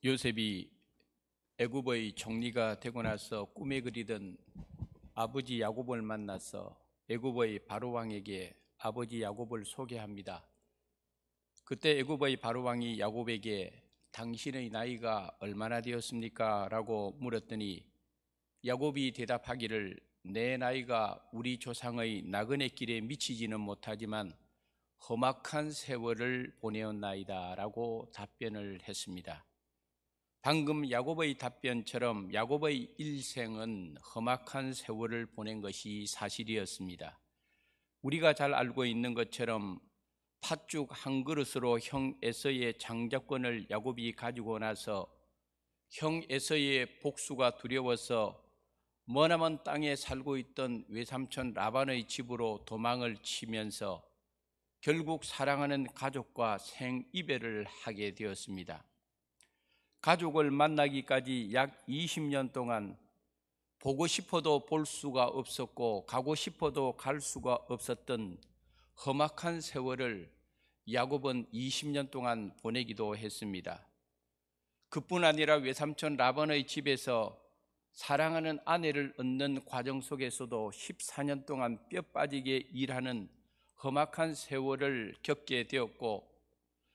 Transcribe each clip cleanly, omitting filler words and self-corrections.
요셉이 애굽의 총리가 되고 나서 꿈에 그리던 아버지 야곱을 만나서 애굽의 바로왕에게 아버지 야곱을 소개합니다. 그때 애굽의 바로왕이 야곱에게 당신의 나이가 얼마나 되었습니까? 라고 물었더니 야곱이 대답하기를 내 나이가 우리 조상의 나그네 길에 미치지는 못하지만 험악한 세월을 보내었나이다 라고 답변을 했습니다. 방금 야곱의 답변처럼 야곱의 일생은 험악한 세월을 보낸 것이 사실이었습니다. 우리가 잘 알고 있는 것처럼 팥죽 한 그릇으로 형 에서의 장자권을 야곱이 가지고 나서 형 에서의 복수가 두려워서 머나먼 땅에 살고 있던 외삼촌 라반의 집으로 도망을 치면서 결국 사랑하는 가족과 생이별을 하게 되었습니다. 가족을 만나기까지 약 20년 동안 보고 싶어도 볼 수가 없었고 가고 싶어도 갈 수가 없었던 험악한 세월을 야곱은 20년 동안 보내기도 했습니다. 그뿐 아니라 외삼촌 라반의 집에서 사랑하는 아내를 얻는 과정 속에서도 14년 동안 뼈 빠지게 일하는 험악한 세월을 겪게 되었고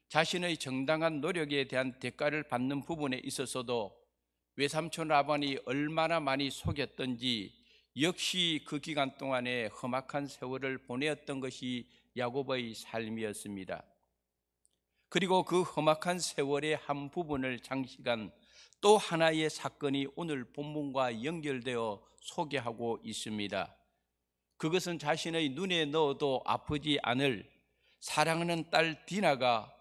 자신의 정당한 노력에 대한 대가를 받는 부분에 있어서도 외삼촌 라반이 얼마나 많이 속였던지 역시 그 기간 동안에 험악한 세월을 보내었던 것이 야곱의 삶이었습니다. 그리고 그 험악한 세월의 한 부분을 장식한 또 하나의 사건이 오늘 본문과 연결되어 소개하고 있습니다. 그것은 자신의 눈에 넣어도 아프지 않을 사랑하는 딸 디나가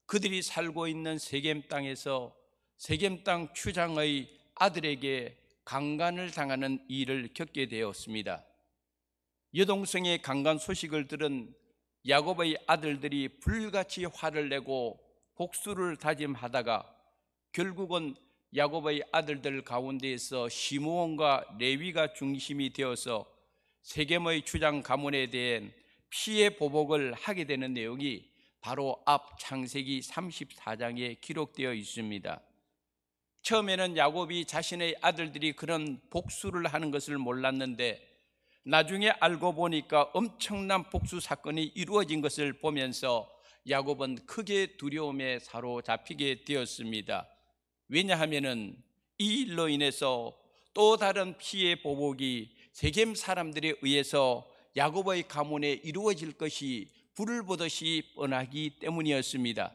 그들이 살고 있는 세겜 땅에서 세겜 땅 추장의 아들에게 강간을 당하는 일을 겪게 되었습니다. 여동생의 강간 소식을 들은 야곱의 아들들이 불같이 화를 내고 복수를 다짐하다가 결국은 야곱의 아들들 가운데에서 시므온과 레위가 중심이 되어서 세겜의 추장 가문에 대한 피해 보복을 하게 되는 내용이 바로 앞 창세기 34장에 기록되어 있습니다. 처음에는 야곱이 자신의 아들들이 그런 복수를 하는 것을 몰랐는데 나중에 알고 보니까 엄청난 복수 사건이 이루어진 것을 보면서 야곱은 크게 두려움에 사로잡히게 되었습니다. 왜냐하면 이 일로 인해서 또 다른 피해 보복이 세겜 사람들에 의해서 야곱의 가문에 이루어질 것이 불을 보듯이 뻔하기 때문이었습니다.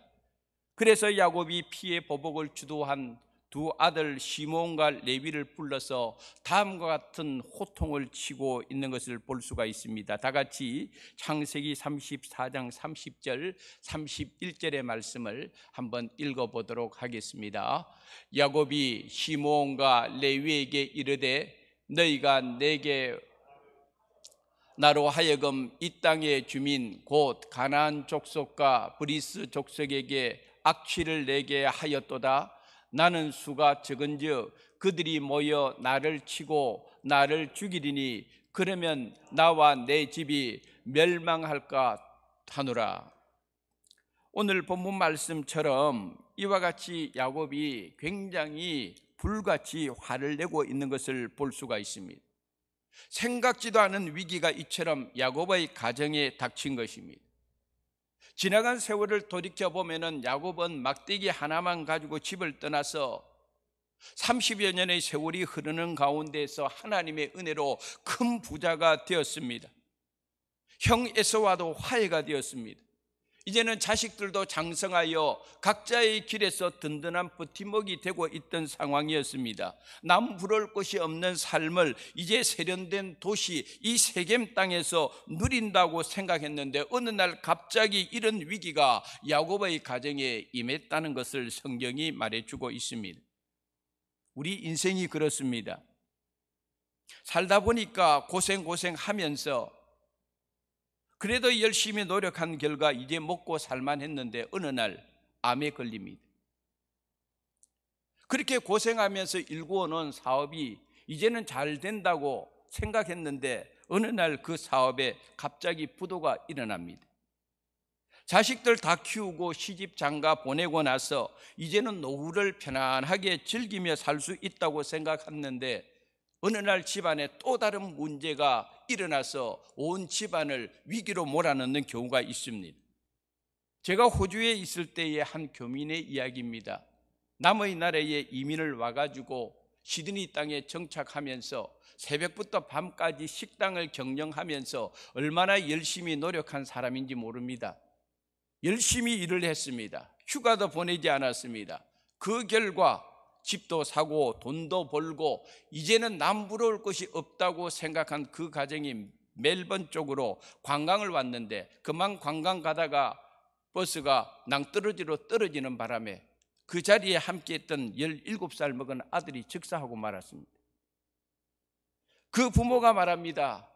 그래서 야곱이 피해 보복을 주도한 두 아들 시므온과 레위를 불러서 다음과 같은 호통을 치고 있는 것을 볼 수가 있습니다. 다 같이 창세기 34장 30절 31절의 말씀을 한번 읽어보도록 하겠습니다. 야곱이 시므온과 레위에게 이르되 너희가 내게 나로 하여금 이 땅의 주민 곧 가나안 족속과 브리스 족속에게 악취를 내게 하였도다. 나는 수가 적은즉 그들이 모여 나를 치고 나를 죽이리니 그러면 나와 내 집이 멸망할까 하노라. 오늘 본문 말씀처럼 이와 같이 야곱이 굉장히 불같이 화를 내고 있는 것을 볼 수가 있습니다. 생각지도 않은 위기가 이처럼 야곱의 가정에 닥친 것입니다. 지나간 세월을 돌이켜보면 야곱은 막대기 하나만 가지고 집을 떠나서 30여 년의 세월이 흐르는 가운데에서 하나님의 은혜로 큰 부자가 되었습니다. 형 에서와도 화해가 되었습니다. 이제는 자식들도 장성하여 각자의 길에서 든든한 버팀목이 되고 있던 상황이었습니다. 남 부러울 것이 없는 삶을 이제 세련된 도시 이 세겜 땅에서 누린다고 생각했는데 어느 날 갑자기 이런 위기가 야곱의 가정에 임했다는 것을 성경이 말해주고 있습니다. 우리 인생이 그렇습니다. 살다 보니까 고생하면서 그래도 열심히 노력한 결과 이제 먹고 살만했는데 어느 날 암에 걸립니다. 그렇게 고생하면서 일구어놓은 사업이 이제는 잘 된다고 생각했는데 어느 날 그 사업에 갑자기 부도가 일어납니다. 자식들 다 키우고 시집 장가 보내고 나서 이제는 노후를 편안하게 즐기며 살 수 있다고 생각했는데 어느 날 집안에 또 다른 문제가 일어나서 온 집안을 위기로 몰아넣는 경우가 있습니다. 제가 호주에 있을 때의 한 교민의 이야기입니다. 남의 나라에 이민을 와가지고 시드니 땅에 정착하면서 새벽부터 밤까지 식당을 경영하면서 얼마나 열심히 노력한 사람인지 모릅니다. 열심히 일을 했습니다. 휴가도 보내지 않았습니다. 그 결과 집도 사고 돈도 벌고 이제는 남부러울 것이 없다고 생각한 그 가정이 멜번 쪽으로 관광을 왔는데 그만 관광 가다가 버스가 낭떠러지로 떨어지는 바람에 그 자리에 함께했던 17살 먹은 아들이 즉사하고 말았습니다. 그 부모가 말합니다.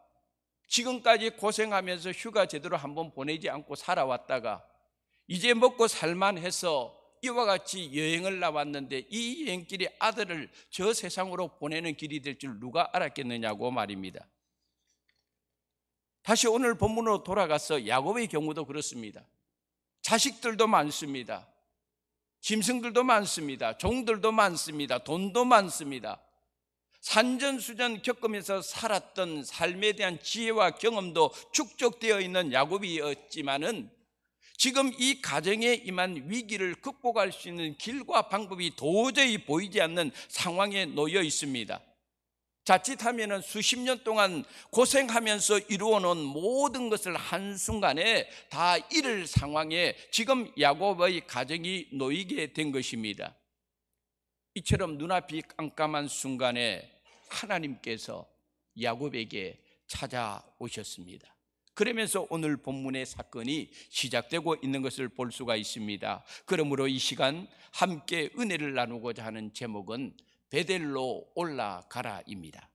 지금까지 고생하면서 휴가 제대로 한번 보내지 않고 살아왔다가 이제 먹고 살만해서 이와 같이 여행을 나왔는데 이 여행길이 아들을 저 세상으로 보내는 길이 될 줄 누가 알았겠느냐고 말입니다. 다시 오늘 본문으로 돌아가서 야곱의 경우도 그렇습니다. 자식들도 많습니다. 짐승들도 많습니다. 종들도 많습니다. 돈도 많습니다. 산전수전 겪으면서 살았던 삶에 대한 지혜와 경험도 축적되어 있는 야곱이었지만은 지금 이 가정에 임한 위기를 극복할 수 있는 길과 방법이 도저히 보이지 않는 상황에 놓여 있습니다. 자칫하면 수십 년 동안 고생하면서 이루어놓은 모든 것을 한순간에 다 잃을 상황에 지금 야곱의 가정이 놓이게 된 것입니다. 이처럼 눈앞이 깜깜한 순간에 하나님께서 야곱에게 찾아오셨습니다. 그러면서 오늘 본문의 사건이 시작되고 있는 것을 볼 수가 있습니다. 그러므로 이 시간 함께 은혜를 나누고자 하는 제목은 베델로 올라가라입니다.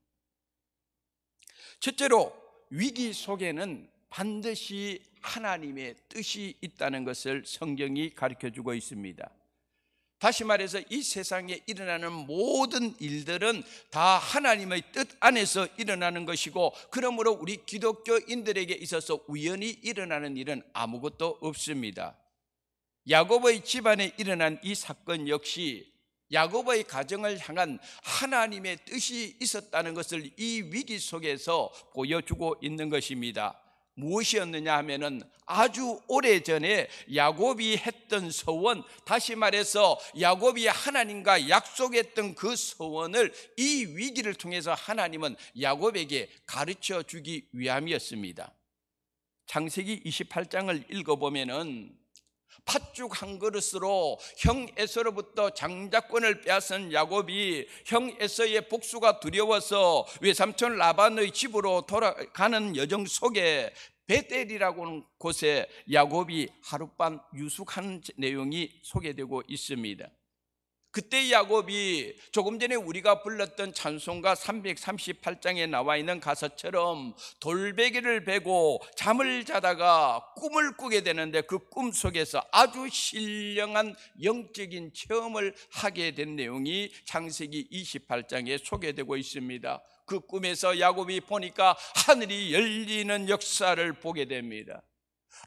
첫째로 위기 속에는 반드시 하나님의 뜻이 있다는 것을 성경이 가르쳐주고 있습니다. 다시 말해서 이 세상에 일어나는 모든 일들은 다 하나님의 뜻 안에서 일어나는 것이고 그러므로 우리 기독교인들에게 있어서 우연히 일어나는 일은 아무것도 없습니다. 야곱의 집안에 일어난 이 사건 역시 야곱의 가정을 향한 하나님의 뜻이 있었다는 것을 이 위기 속에서 보여주고 있는 것입니다. 무엇이었느냐 하면은 아주 오래전에 야곱이 했던 서원, 다시 말해서 야곱이 하나님과 약속했던 그 서원을 이 위기를 통해서 하나님은 야곱에게 가르쳐 주기 위함이었습니다. 창세기 28장을 읽어보면은 팥죽 한 그릇으로 형 에서로부터 장자권을 빼앗은 야곱이 형 에서의 복수가 두려워서 외삼촌 라반의 집으로 돌아가는 여정 속에 베델이라고 하는 곳에 야곱이 하룻밤 유숙하는 내용이 소개되고 있습니다. 그때 야곱이 조금 전에 우리가 불렀던 찬송가 338장에 나와 있는 가사처럼 돌베개를 베고 잠을 자다가 꿈을 꾸게 되는데 그 꿈 속에서 아주 신령한 영적인 체험을 하게 된 내용이 창세기 28장에 소개되고 있습니다. 그 꿈에서 야곱이 보니까 하늘이 열리는 역사를 보게 됩니다.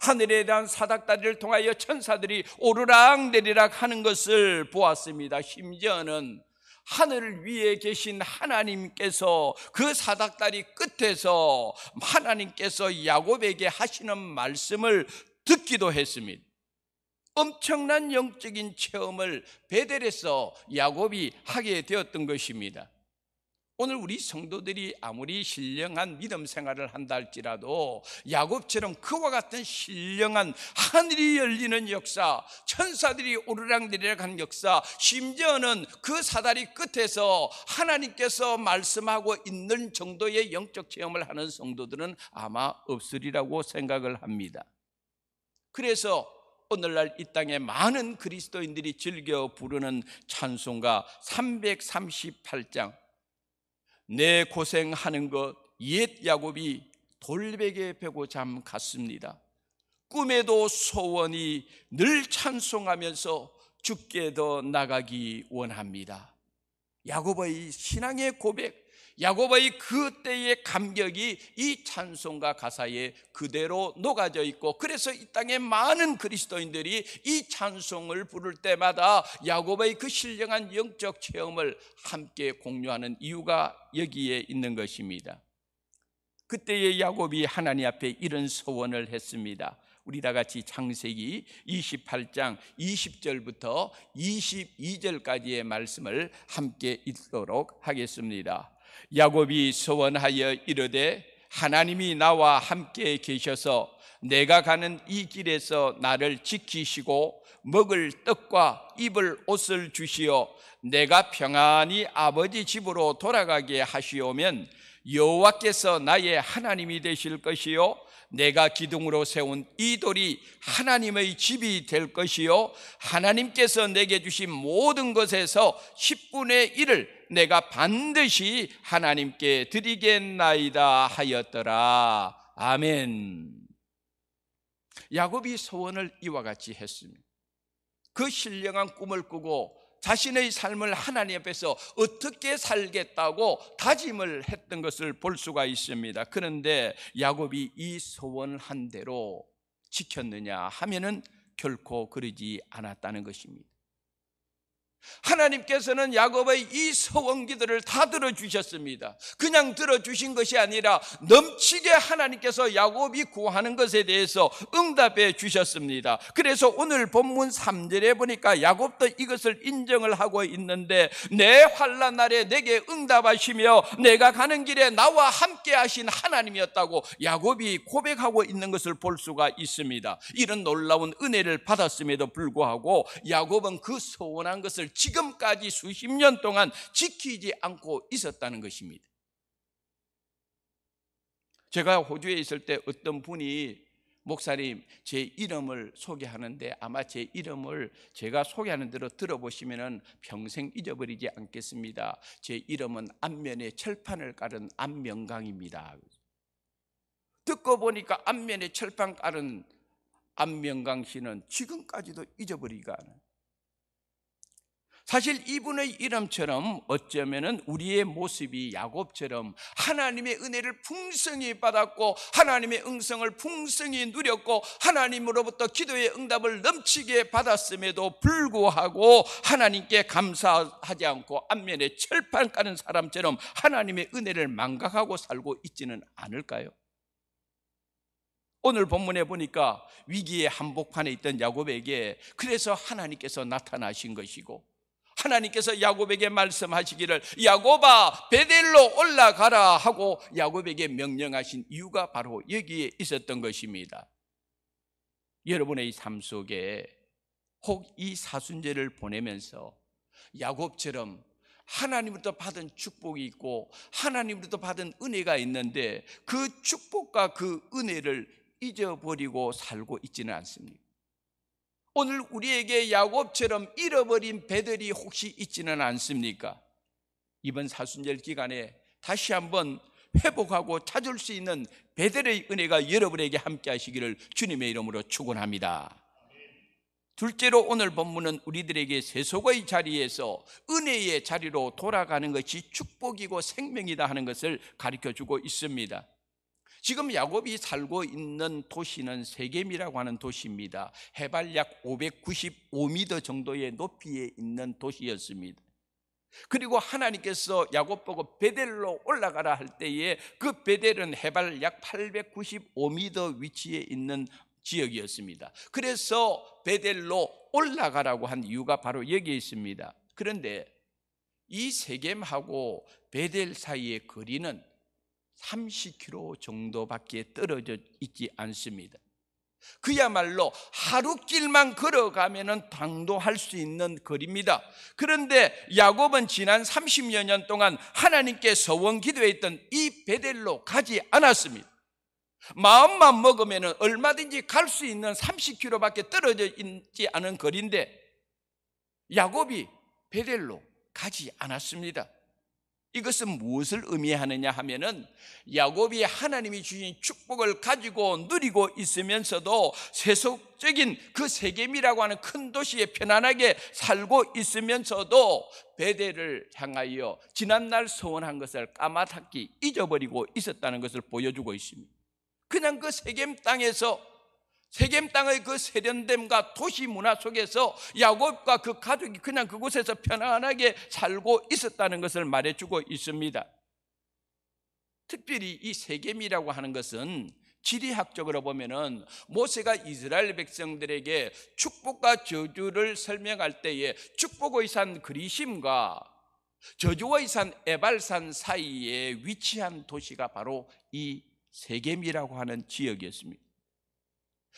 하늘에 대한 사닥다리를 통하여 천사들이 오르락내리락 하는 것을 보았습니다. 심지어는 하늘 위에 계신 하나님께서 그 사닥다리 끝에서 하나님께서 야곱에게 하시는 말씀을 듣기도 했습니다. 엄청난 영적인 체험을 베델에서 야곱이 하게 되었던 것입니다. 오늘 우리 성도들이 아무리 신령한 믿음 생활을 한다 할지라도 야곱처럼 그와 같은 신령한 하늘이 열리는 역사, 천사들이 오르락내리락 하는 역사, 심지어는 그 사다리 끝에서 하나님께서 말씀하고 있는 정도의 영적 체험을 하는 성도들은 아마 없으리라고 생각을 합니다. 그래서 오늘날 이 땅에 많은 그리스도인들이 즐겨 부르는 찬송가 338장, 내 고생하는 것 옛 야곱이 돌베개 베고 잠 갔습니다. 꿈에도 소원이 늘 찬송하면서 주께 더 나가기 원합니다. 야곱의 신앙의 고백, 야곱의 그때의 감격이 이 찬송가 가사에 그대로 녹아져 있고, 그래서 이 땅에 많은 그리스도인들이 이 찬송을 부를 때마다 야곱의 그 신령한 영적 체험을 함께 공유하는 이유가 여기에 있는 것입니다. 그때의 야곱이 하나님 앞에 이런 소원을 했습니다. 우리 다 같이 창세기 28장 20절부터 22절까지의 말씀을 함께 읽도록 하겠습니다. 야곱이 소원하여 이르되 하나님이 나와 함께 계셔서 내가 가는 이 길에서 나를 지키시고 먹을 떡과 입을 옷을 주시어 내가 평안히 아버지 집으로 돌아가게 하시오면 여호와께서 나의 하나님이 되실 것이요 내가 기둥으로 세운 이 돌이 하나님의 집이 될 것이요 하나님께서 내게 주신 모든 것에서 10분의 1을 내가 반드시 하나님께 드리겠나이다 하였더라. 아멘. 야곱이 소원을 이와 같이 했습니다. 그 신령한 꿈을 꾸고 자신의 삶을 하나님 앞에서 어떻게 살겠다고 다짐을 했던 것을 볼 수가 있습니다. 그런데 야곱이 이 소원을 한 대로 지켰느냐 하면은 결코 그러지 않았다는 것입니다. 하나님께서는 야곱의 이 소원 기도를 다 들어주셨습니다. 그냥 들어주신 것이 아니라 넘치게 하나님께서 야곱이 구하는 것에 대해서 응답해 주셨습니다. 그래서 오늘 본문 3절에 보니까 야곱도 이것을 인정을 하고 있는데, 내 환난 날에 내게 응답하시며 내가 가는 길에 나와 함께 하신 하나님이었다고 야곱이 고백하고 있는 것을 볼 수가 있습니다. 이런 놀라운 은혜를 받았음에도 불구하고 야곱은 그 소원한 것을 지금까지 수십 년 동안 지키지 않고 있었다는 것입니다. 제가 호주에 있을 때 어떤 분이 목사님 제 이름을 소개하는데 아마 제 이름을 제가 소개하는 대로 들어보시면 평생 잊어버리지 않겠습니다. 제 이름은 안면에 철판을 깔은 안명강입니다. 듣고 보니까 안면에 철판 깔은 안명강 씨는 지금까지도 잊어버리기가 않아요. 사실 이분의 이름처럼 어쩌면 우리의 모습이 야곱처럼 하나님의 은혜를 풍성히 받았고 하나님의 응성을 풍성히 누렸고 하나님으로부터 기도의 응답을 넘치게 받았음에도 불구하고 하나님께 감사하지 않고 안면에 철판 까는 사람처럼 하나님의 은혜를 망각하고 살고 있지는 않을까요? 오늘 본문에 보니까 위기의 한복판에 있던 야곱에게 그래서 하나님께서 나타나신 것이고, 하나님께서 야곱에게 말씀하시기를 야곱아 베델로 올라가라 하고 야곱에게 명령하신 이유가 바로 여기에 있었던 것입니다. 여러분의 삶 속에 혹 이 사순절을 보내면서 야곱처럼 하나님으로부터 받은 축복이 있고 하나님으로부터 받은 은혜가 있는데 그 축복과 그 은혜를 잊어버리고 살고 있지는 않습니다. 오늘 우리에게 야곱처럼 잃어버린 배들이 혹시 있지는 않습니까? 이번 사순절 기간에 다시 한번 회복하고 찾을 수 있는 배들의 은혜가 여러분에게 함께 하시기를 주님의 이름으로 축원합니다. 둘째로 오늘 본문은 우리들에게 세속의 자리에서 은혜의 자리로 돌아가는 것이 축복이고 생명이다 하는 것을 가르쳐주고 있습니다. 지금 야곱이 살고 있는 도시는 세겜이라고 하는 도시입니다. 해발 약 595m 정도의 높이에 있는 도시였습니다. 그리고 하나님께서 야곱 보고 베델로 올라가라 할 때에 그 베델은 해발 약 895m 위치에 있는 지역이었습니다. 그래서 베델로 올라가라고 한 이유가 바로 여기에 있습니다. 그런데 이 세겜하고 베델 사이의 거리는 30km 정도밖에 떨어져 있지 않습니다. 그야말로 하루 길만 걸어가면 당도할 수 있는 거리입니다. 그런데 야곱은 지난 30여 년 동안 하나님께 소원 기도했던 이 베델로 가지 않았습니다. 마음만 먹으면 얼마든지 갈 수 있는 30km밖에 떨어져 있지 않은 거리인데 야곱이 베델로 가지 않았습니다. 이것은 무엇을 의미하느냐 하면은 야곱이 하나님이 주신 축복을 가지고 누리고 있으면서도 세속적인 그 세겜이라고 하는 큰 도시에 편안하게 살고 있으면서도 베델을 향하여 지난날 소원한 것을 까마득히 잊어버리고 있었다는 것을 보여주고 있습니다. 그냥 그 세겜 땅의 그 세련됨과 도시 문화 속에서 야곱과 그 가족이 그냥 그곳에서 편안하게 살고 있었다는 것을 말해주고 있습니다. 특별히 이 세겜이라고 하는 것은 지리학적으로 보면은 모세가 이스라엘 백성들에게 축복과 저주를 설명할 때에 축복의 산 그리심과 저주의 산 에발산 사이에 위치한 도시가 바로 이 세겜이라고 하는 지역이었습니다.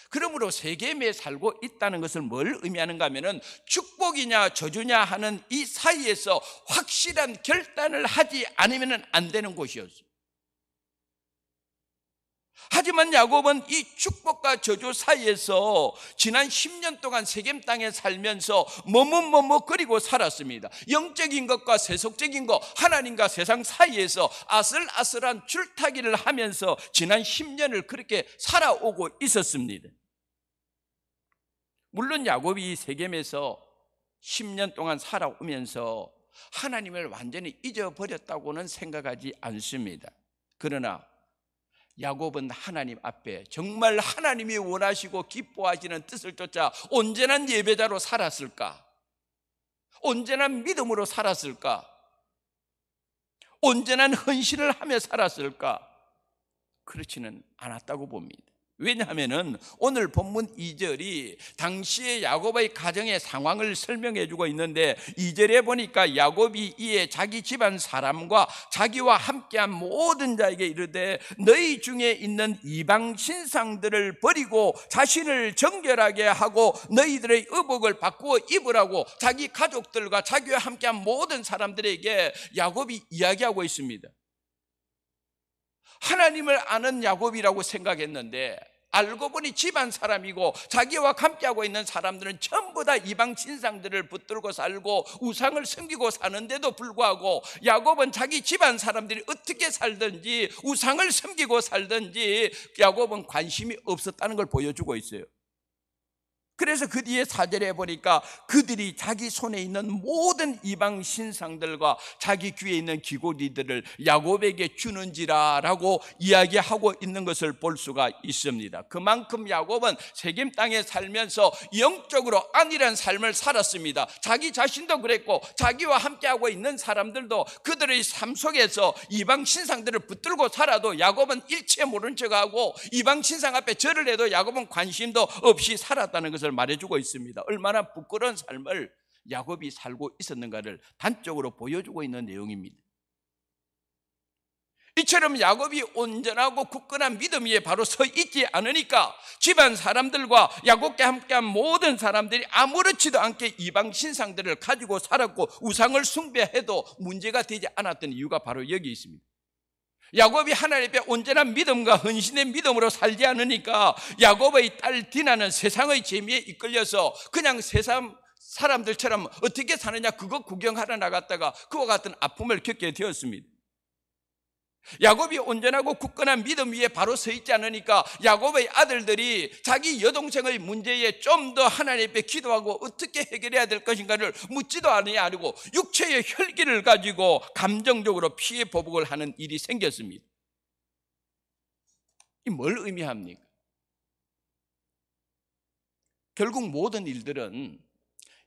그러므로 세겜에 살고 있다는 것을 뭘 의미하는가 하면은 축복이냐 저주냐 하는 이 사이에서 확실한 결단을 하지 않으면 안 되는 곳이었어요. 하지만 야곱은 이 축복과 저주 사이에서 지난 10년 동안 세겜 땅에 살면서 머뭇머뭇거리고 살았습니다. 영적인 것과 세속적인 것, 하나님과 세상 사이에서 아슬아슬한 줄타기를 하면서 지난 10년을 그렇게 살아오고 있었습니다. 물론 야곱이 세겜에서 10년 동안 살아오면서 하나님을 완전히 잊어버렸다고는 생각하지 않습니다. 그러나 야곱은 하나님 앞에 정말 하나님이 원하시고 기뻐하시는 뜻을 쫓아 온전한 예배자로 살았을까? 온전한 믿음으로 살았을까? 온전한 헌신을 하며 살았을까? 그렇지는 않았다고 봅니다. 왜냐하면 오늘 본문 2절이 당시의 야곱의 가정의 상황을 설명해 주고 있는데 2절에 보니까 야곱이 이에 자기 집안 사람과 자기와 함께한 모든 자에게 이르되 너희 중에 있는 이방 신상들을 버리고 자신을 정결하게 하고 너희들의 의복을 바꾸어 입으라고 자기 가족들과 자기와 함께한 모든 사람들에게 야곱이 이야기하고 있습니다. 하나님을 아는 야곱이라고 생각했는데 알고 보니 집안 사람이고 자기와 함께하고 있는 사람들은 전부 다 이방 신상들을 붙들고 살고 우상을 섬기고 사는데도 불구하고 야곱은 자기 집안 사람들이 어떻게 살든지 우상을 섬기고 살든지 야곱은 관심이 없었다는 걸 보여주고 있어요. 그래서 그 뒤에 4절에 보니까 그들이 자기 손에 있는 모든 이방 신상들과 자기 귀에 있는 귀고리들을 야곱에게 주는지라라고 이야기하고 있는 것을 볼 수가 있습니다. 그만큼 야곱은 세겜 땅에 살면서 영적으로 안일한 삶을 살았습니다. 자기 자신도 그랬고 자기와 함께하고 있는 사람들도 그들의 삶 속에서 이방 신상들을 붙들고 살아도 야곱은 일체 모른 척하고 이방 신상 앞에 절을 해도 야곱은 관심도 없이 살았다는 것을 말해주고 있습니다. 얼마나 부끄러운 삶을 야곱이 살고 있었는가를 단적으로 보여주고 있는 내용입니다. 이처럼 야곱이 온전하고 굳건한 믿음 위에 바로 서 있지 않으니까 집안 사람들과 야곱과 함께한 모든 사람들이 아무렇지도 않게 이방 신상들을 가지고 살았고 우상을 숭배해도 문제가 되지 않았던 이유가 바로 여기 있습니다. 야곱이 하나님 앞에 온전한 믿음과 헌신의 믿음으로 살지 않으니까 야곱의 딸 디나는 세상의 재미에 이끌려서 그냥 세상 사람들처럼 어떻게 사느냐 그거 구경하러 나갔다가 그와 같은 아픔을 겪게 되었습니다. 야곱이 온전하고 굳건한 믿음 위에 바로 서 있지 않으니까 야곱의 아들들이 자기 여동생의 문제에 좀 더 하나님 앞에 기도하고 어떻게 해결해야 될 것인가를 묻지도 아니하고 육체의 혈기를 가지고 감정적으로 피해 보복을 하는 일이 생겼습니다. 이 뭘 의미합니까? 결국 모든 일들은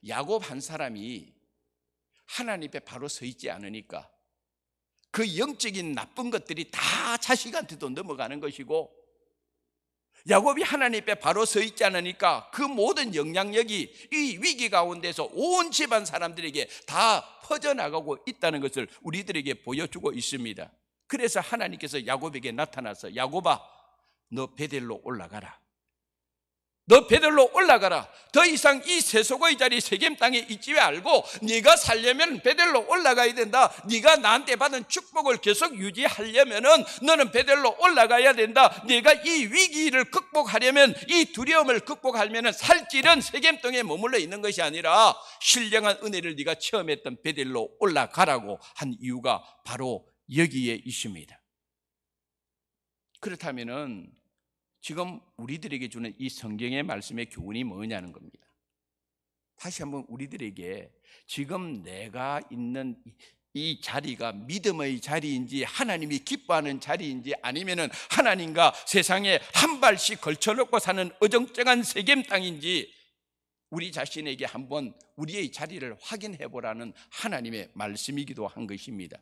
야곱 한 사람이 하나님 앞에 바로 서 있지 않으니까 그 영적인 나쁜 것들이 다 자식한테도 넘어가는 것이고 야곱이 하나님 앞에 바로 서 있지 않으니까 그 모든 영향력이 이 위기 가운데서 온 집안 사람들에게 다 퍼져나가고 있다는 것을 우리들에게 보여주고 있습니다. 그래서 하나님께서 야곱에게 나타나서 야곱아 너 베델로 올라가라. 너 베들로 올라가라. 더 이상 이 세속의 자리 세겜 땅에 있지 말고 네가 살려면 베들로 올라가야 된다. 네가 나한테 받은 축복을 계속 유지하려면은 너는 베들로 올라가야 된다. 네가 이 위기를 극복하려면, 이 두려움을 극복하려면은 살 길은 세겜 땅에 머물러 있는 것이 아니라 신령한 은혜를 네가 체험했던 베들로 올라가라고 한 이유가 바로 여기에 있습니다. 그렇다면은 지금 우리들에게 주는 이 성경의 말씀의 교훈이 뭐냐는 겁니다. 다시 한번 우리들에게 지금 내가 있는 이 자리가 믿음의 자리인지 하나님이 기뻐하는 자리인지 아니면은 하나님과 세상에 한 발씩 걸쳐놓고 사는 어정쩡한 세겜 땅인지 우리 자신에게 한번 우리의 자리를 확인해 보라는 하나님의 말씀이기도 한 것입니다.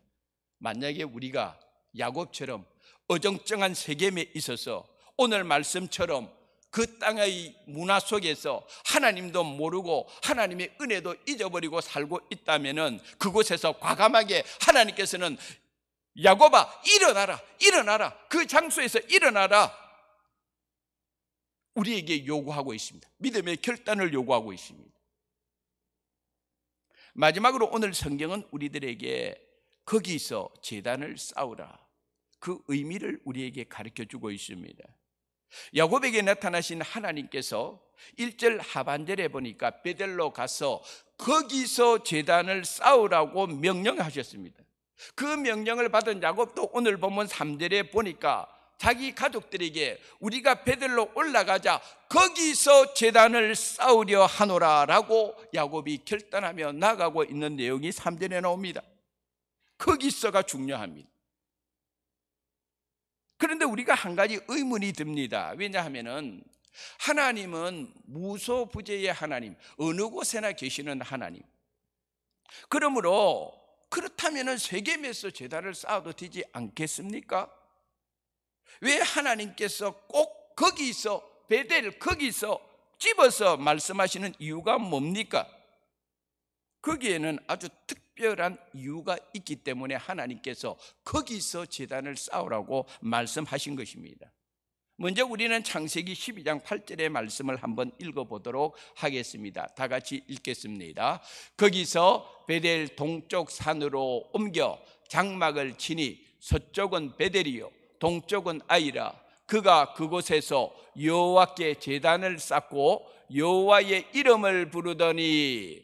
만약에 우리가 야곱처럼 어정쩡한 세겜에 있어서 오늘 말씀처럼 그 땅의 문화 속에서 하나님도 모르고 하나님의 은혜도 잊어버리고 살고 있다면 그곳에서 과감하게 하나님께서는 야곱아 일어나라, 일어나라, 그 장소에서 일어나라 우리에게 요구하고 있습니다. 믿음의 결단을 요구하고 있습니다. 마지막으로 오늘 성경은 우리들에게 거기서 제단을 쌓으라, 그 의미를 우리에게 가르쳐주고 있습니다. 야곱에게 나타나신 하나님께서 1절 하반절에 보니까 베델로 가서 거기서 제단을 쌓으라고 명령하셨습니다. 그 명령을 받은 야곱도 오늘 본문 3절에 보니까 자기 가족들에게 우리가 베델로 올라가자, 거기서 제단을 쌓으려 하노라 라고 야곱이 결단하며 나가고 있는 내용이 3절에 나옵니다. 거기서가 중요합니다. 그런데 우리가 한 가지 의문이 듭니다. 왜냐하면 하나님은 무소부재의 하나님, 어느 곳에나 계시는 하나님. 그러므로 그렇다면 세겜에서 제단을 쌓아도 되지 않겠습니까? 왜 하나님께서 꼭 거기서 베델 거기서 집어서 말씀하시는 이유가 뭡니까? 거기에는 아주 특별한 이유가 있기 때문에 하나님께서 거기서 제단을 쌓으라고 말씀하신 것입니다. 먼저 우리는 창세기 12장 8절의 말씀을 한번 읽어보도록 하겠습니다. 다 같이 읽겠습니다. 거기서 베델 동쪽 산으로 옮겨 장막을 치니 서쪽은 베델이요 동쪽은 아이라. 그가 그곳에서 여호와께 제단을 쌓고 여호와의 이름을 부르더니,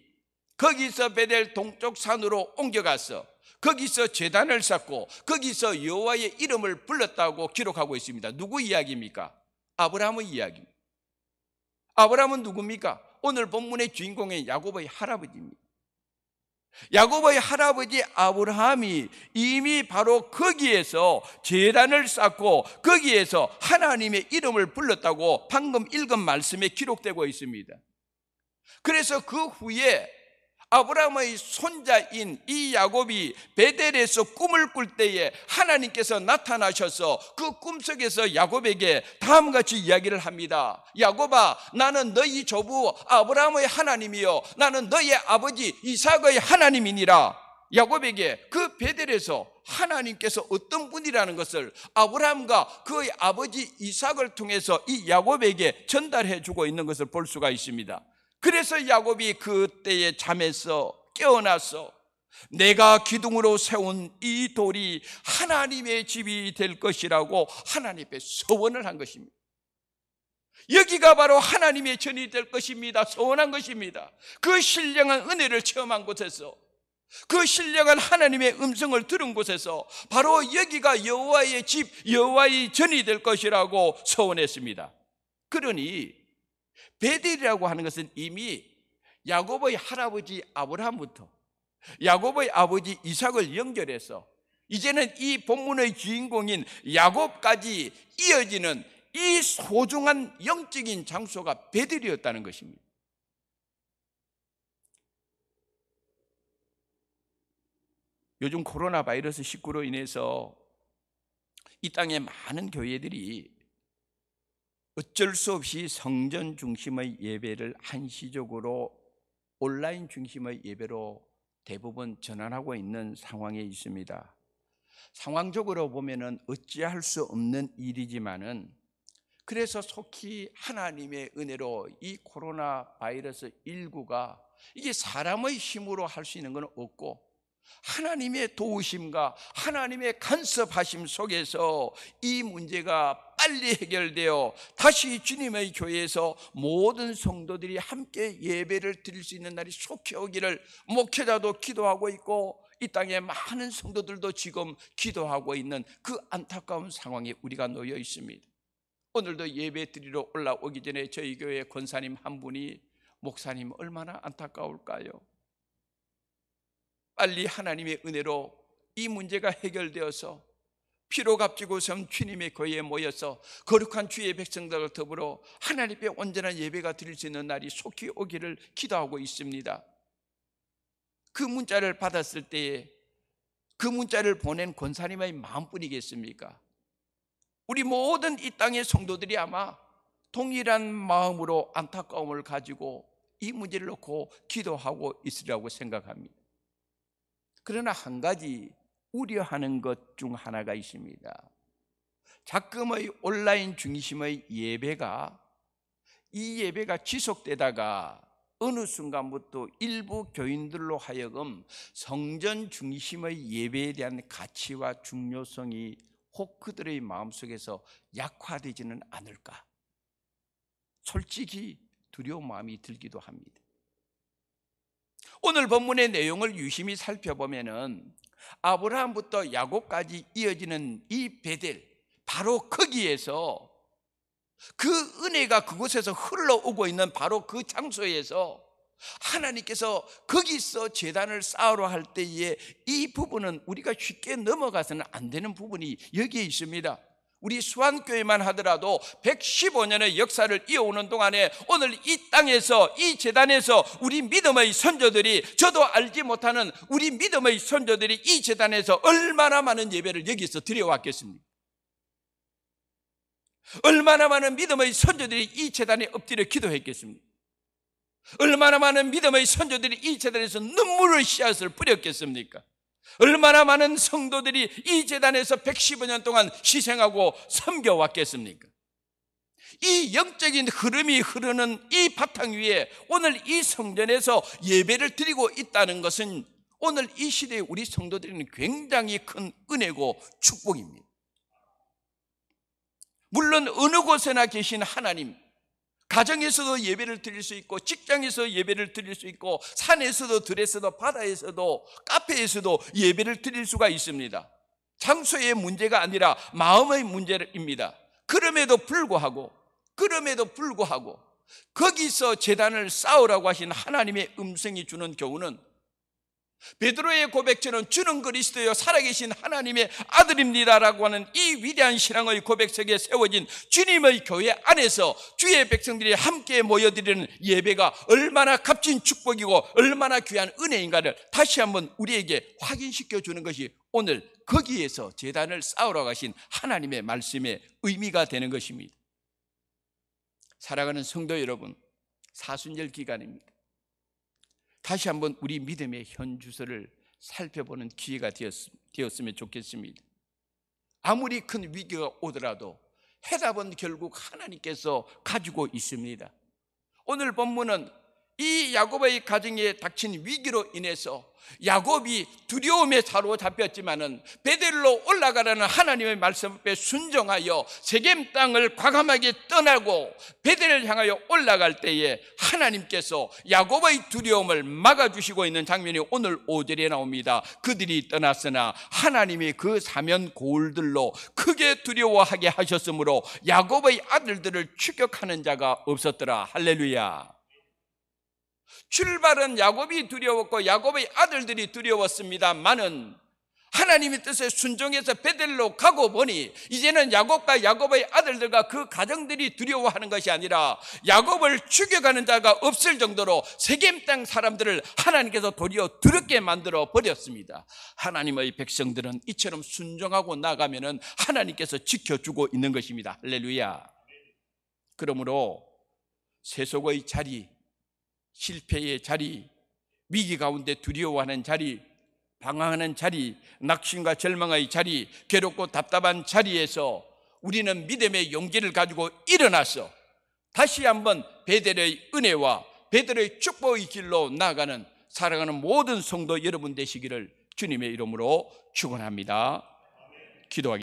거기서 베델 동쪽 산으로 옮겨가서 거기서 제단을 쌓고 거기서 여호와의 이름을 불렀다고 기록하고 있습니다. 누구 이야기입니까? 아브라함의 이야기입니다. 아브라함은 누굽니까? 오늘 본문의 주인공의 야곱의 할아버지입니다. 야곱의 할아버지 아브라함이 이미 바로 거기에서 제단을 쌓고 거기에서 하나님의 이름을 불렀다고 방금 읽은 말씀에 기록되고 있습니다. 그래서 그 후에 아브라함의 손자인 이 야곱이 베델에서 꿈을 꿀 때에 하나님께서 나타나셔서 그 꿈속에서 야곱에게 다음과 같이 이야기를 합니다. 야곱아, 나는 너희 조부 아브라함의 하나님이요 나는 너희 아버지 이삭의 하나님이니라. 야곱에게 그 베델에서 하나님께서 어떤 분이라는 것을 아브라함과 그의 아버지 이삭을 통해서 이 야곱에게 전달해 주고 있는 것을 볼 수가 있습니다. 그래서 야곱이 그때의 잠에서 깨어나서 내가 기둥으로 세운 이 돌이 하나님의 집이 될 것이라고 하나님 앞에 서원을 한 것입니다. 여기가 바로 하나님의 전이 될 것입니다. 서원한 것입니다. 그 신령한 은혜를 체험한 곳에서, 그 신령한 하나님의 음성을 들은 곳에서 바로 여기가 여호와의 집, 여호와의 전이 될 것이라고 서원했습니다. 그러니 베델이라고 하는 것은 이미 야곱의 할아버지 아브라함부터 야곱의 아버지 이삭을 연결해서 이제는 이 본문의 주인공인 야곱까지 이어지는 이 소중한 영적인 장소가 베델이었다는 것입니다. 요즘 코로나 바이러스 19로 인해서 이 땅의 많은 교회들이 어쩔 수 없이 성전 중심의 예배를 한시적으로 온라인 중심의 예배로 대부분 전환하고 있는 상황에 있습니다. 상황적으로 보면은 어찌할 수 없는 일이지만은 그래서 속히 하나님의 은혜로 이 코로나 바이러스 19가 이게 사람의 힘으로 할 수 있는 건 없고 하나님의 도우심과 하나님의 간섭하심 속에서 이 문제가 빨리 해결되어 다시 주님의 교회에서 모든 성도들이 함께 예배를 드릴 수 있는 날이 속히 오기를 목회자도 기도하고 있고 이 땅에 많은 성도들도 지금 기도하고 있는 그 안타까운 상황에 우리가 놓여 있습니다. 오늘도 예배 드리러 올라오기 전에 저희 교회 권사님 한 분이 목사님 얼마나 안타까울까요? 빨리 하나님의 은혜로 이 문제가 해결되어서 피로 값지고 섬 주님의 교회에 모여서 거룩한 주의 백성들과 더불어 하나님 앞에 온전한 예배가 드릴 수 있는 날이 속히 오기를 기도하고 있습니다. 그 문자를 받았을 때에 그 문자를 보낸 권사님의 마음뿐이겠습니까? 우리 모든 이 땅의 성도들이 아마 동일한 마음으로 안타까움을 가지고 이 문제를 놓고 기도하고 있으리라고 생각합니다. 그러나 한 가지 우려하는 것 중 하나가 있습니다. 자금의 온라인 중심의 예배가 이 예배가 지속되다가 어느 순간부터 일부 교인들로 하여금 성전 중심의 예배에 대한 가치와 중요성이 혹 그들의 마음속에서 약화되지는 않을까? 솔직히 두려운 마음이 들기도 합니다. 오늘 본문의 내용을 유심히 살펴보면은 아브라함부터 야곱까지 이어지는 이 베델, 바로 거기에서 그 은혜가 그곳에서 흘러오고 있는 바로 그 장소에서 하나님께서 거기서 제단을 쌓으러 할 때에 이 부분은 우리가 쉽게 넘어가서는 안 되는 부분이 여기에 있습니다. 우리 수안교회만 하더라도 115년의 역사를 이어오는 동안에 오늘 이 땅에서 이 제단에서 우리 믿음의 선조들이, 저도 알지 못하는 우리 믿음의 선조들이 이 제단에서 얼마나 많은 예배를 여기서 드려왔겠습니까? 얼마나 많은 믿음의 선조들이 이 제단에 엎드려 기도했겠습니까? 얼마나 많은 믿음의 선조들이 이 제단에서 눈물의 씨앗을 뿌렸겠습니까? 얼마나 많은 성도들이 이 제단에서 115년 동안 희생하고 섬겨왔겠습니까? 이 영적인 흐름이 흐르는 이 바탕 위에 오늘 이 성전에서 예배를 드리고 있다는 것은 오늘 이 시대에 우리 성도들에게는 굉장히 큰 은혜고 축복입니다. 물론 어느 곳에나 계신 하나님, 가정에서도 예배를 드릴 수 있고 직장에서 예배를 드릴 수 있고 산에서도 들에서도 바다에서도 카페에서도 예배를 드릴 수가 있습니다. 장소의 문제가 아니라 마음의 문제입니다. 그럼에도 불구하고 거기서 제단을 쌓으라고 하신 하나님의 음성이 주는 교훈은 베드로의 고백처럼 주는 그리스도여 살아계신 하나님의 아들입니다라고 하는 이 위대한 신앙의 고백 속에 세워진 주님의 교회 안에서 주의 백성들이 함께 모여드리는 예배가 얼마나 값진 축복이고 얼마나 귀한 은혜인가를 다시 한번 우리에게 확인시켜 주는 것이 오늘 거기에서 제단을 쌓으러 가신 하나님의 말씀의 의미가 되는 것입니다. 사랑하는 성도 여러분, 사순절 기간입니다. 다시 한번 우리 믿음의 현주소를 살펴보는 기회가 되었으면 좋겠습니다. 아무리 큰 위기가 오더라도 해답은 결국 하나님께서 가지고 있습니다. 오늘 본문은 이 야곱의 가정에 닥친 위기로 인해서 야곱이 두려움에 사로잡혔지만은 베델로 올라가라는 하나님의 말씀 앞에 순종하여 세겜 땅을 과감하게 떠나고 베델을 향하여 올라갈 때에 하나님께서 야곱의 두려움을 막아주시고 있는 장면이 오늘 5절에 나옵니다. 그들이 떠났으나 하나님이 그 사면 고울들로 크게 두려워하게 하셨으므로 야곱의 아들들을 추격하는 자가 없었더라. 할렐루야. 출발은 야곱이 두려웠고 야곱의 아들들이 두려웠습니다만은 하나님의 뜻에 순종해서 베델로 가고 보니 이제는 야곱과 야곱의 아들들과 그 가정들이 두려워하는 것이 아니라 야곱을 죽여가는 자가 없을 정도로 세겜 땅 사람들을 하나님께서 도리어 두렵게 만들어 버렸습니다. 하나님의 백성들은 이처럼 순종하고 나가면은 하나님께서 지켜주고 있는 것입니다. 할렐루야. 그러므로 세속의 자리, 실패의 자리, 위기 가운데 두려워하는 자리, 방황하는 자리, 낙심과 절망의 자리, 괴롭고 답답한 자리에서 우리는 믿음의 용기를 가지고 일어나서 다시 한번 베델의 은혜와 베델의 축복의 길로 나아가는 살아가는 모든 성도 여러분 되시기를 주님의 이름으로 축원합니다. 기도하겠습니다.